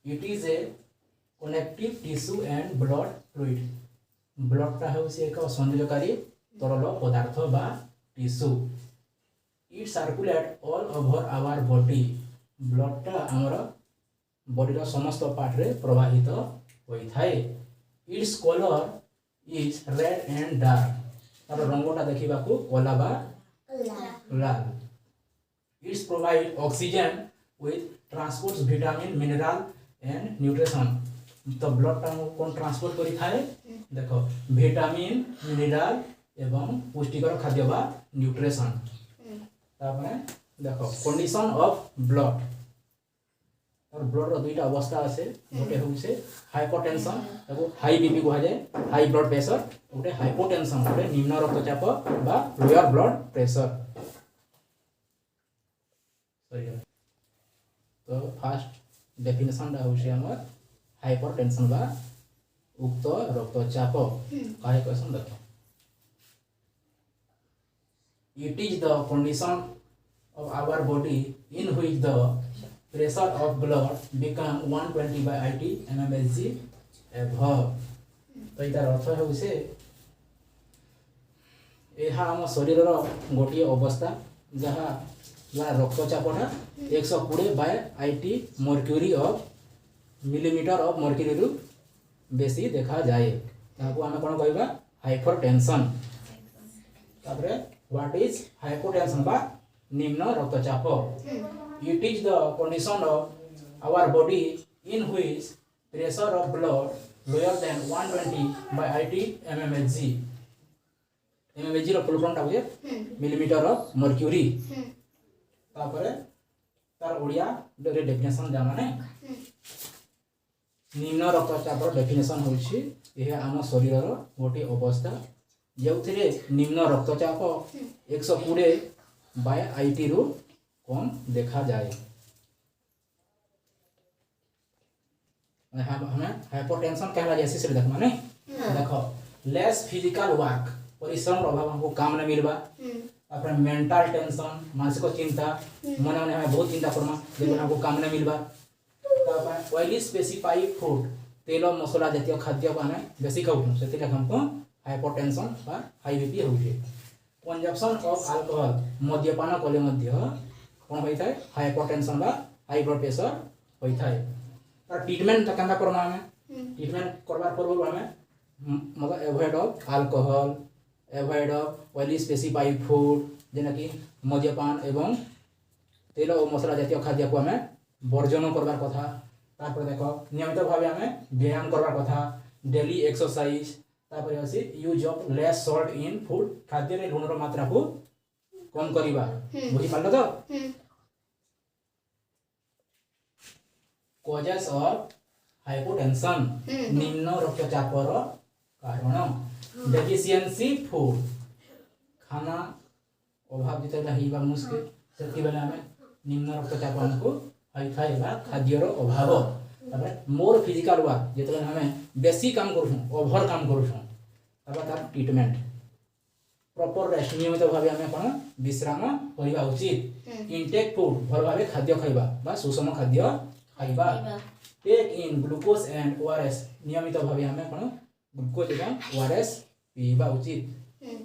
it is a connective tissue and blood fluid ब्लडटा होउसी एक संयोजकारी तरल पदार्थ बा tissue it circulate all over our body ब्लडटा हमर बॉडीर समस्त पार्ट रे प्रवाहित होई थाए its colour is red and dark तार रंगटा देखिबा को कला बा लाल its provide oxygen with transports vitamin mineral and nutrition तो ब्लड टा कोन ट्रांसपोर्ट करि थाए देखो विटामिन मिनरल एवं पुष्टिकर खाद्य बा न्यूट्रिशन तापरे देखो कंडीशन ऑफ ब्लड और ब्लड रो दुईटा अवस्था আছে गोटे होउसे हाइपरटेंशन ताको हाई बीपी कहा जाए हाई ब्लड प्रेशर गोटे हाइपोटेंशन गोटे निम्न रक्तचाप बा लोअर ब्लड प्रेशर सही तो फर्स्ट डेफिनेशन दा होउसे हमर हाइपरटेंशन बा उक्त रक्तचाप काहे क्वेश्चन देखो it is the condition of our body in which the pressure of blood become 120 by 80 mmHg above तो इतार अर्थ होउसे एहा हम शरीर रो गोटी अवस्था जहा ला रक्तचापटा 120 by 80 mercury of millimetre of mercury रु बेसी देखा जाए ताको हम कोन कहबा हाइपरटेंशन तापरे व्हाट इज हाइपोटेंशन बा निम्न रक्तचाप it is the condition of our body in which pressure of blood lower than 120 by 80 mmHg mmHg रो फुल फॉर्म ता होय मिलीमीटर ऑफ मर्क्यूरी तापर तार ओडिया रे डेफिनेशन जाना नै निम्न रक्तचाप रो डेफिनेशन होछि एहा हम शरीर रो गोटी अवस्था जेउथिरे निम्न रक्तचाप 120 बाय 80 रु कम देखा जाए हमें हाइपोटेंशन कहला जैसे से देखमा नै देखो लेस फिजिकल वर्क परिश्रम अभाव हमको काम न मिलबा अपने मेंटल टेंशन मानसिक चिंता मन में हमें बहुत चिंता करमा जेबन हमको काम न मिलबा तब ऑयली स्पेसिफाइड फूड तेल मसाला जातीय खाद्य को हमें बेसी खाऊ सेति हमको हाइपोटेंशन बा हाई बीपी होउछे कंजप्शन ऑफ अल्कोहल मद्यपान कले मध्य कोन होई थाए हाइपरटेंशन बा हाई ब्लड प्रेशर होई थाए तर ट्रीटमेंट तकंदा करमा हमें ट्रीटमेंट करबार पूर्व हमें मतलब avoid of alcohol avoid of oily specified food जेना कि मद्यपान एवं तेल और मसाला जातीय खाद्य को हमें वर्जन करबार कथा तापर देखो नियमित भाव हमें व्यायाम करबार कथा डेली एक्सरसाइज तापर अछि use of less salt in food खाद्य रे लूण रो मात्रा को कम करिबा बुझी पालो तो कॉजेस ऑफ हाइपोटेंशन निम्न रक्तचाप रो कारण डेफिशिएंसी फूड खाना अभाव जेतेला हिबा मुश्किल सेति बेला हमें निम्न रक्तचाप हमको हाई थाइबा खाद्य रो अभाव तापर मोर फिजिकल वर्क जेतेला हमें बेसी काम करूँ ओवर काम करूँ तब तार ट्रीटमेंट प्रॉपर रेस्ट नियमित भाव हमें कोन विश्राम करिबा उचित इनटेक फूड भल भाव खाद्य खाइबा बा सुषम खाद्य खाइबा take in glucose and ORS नियमित भाव हमें कोन ग्लूकोज एवं ओआरएस पीबा उचित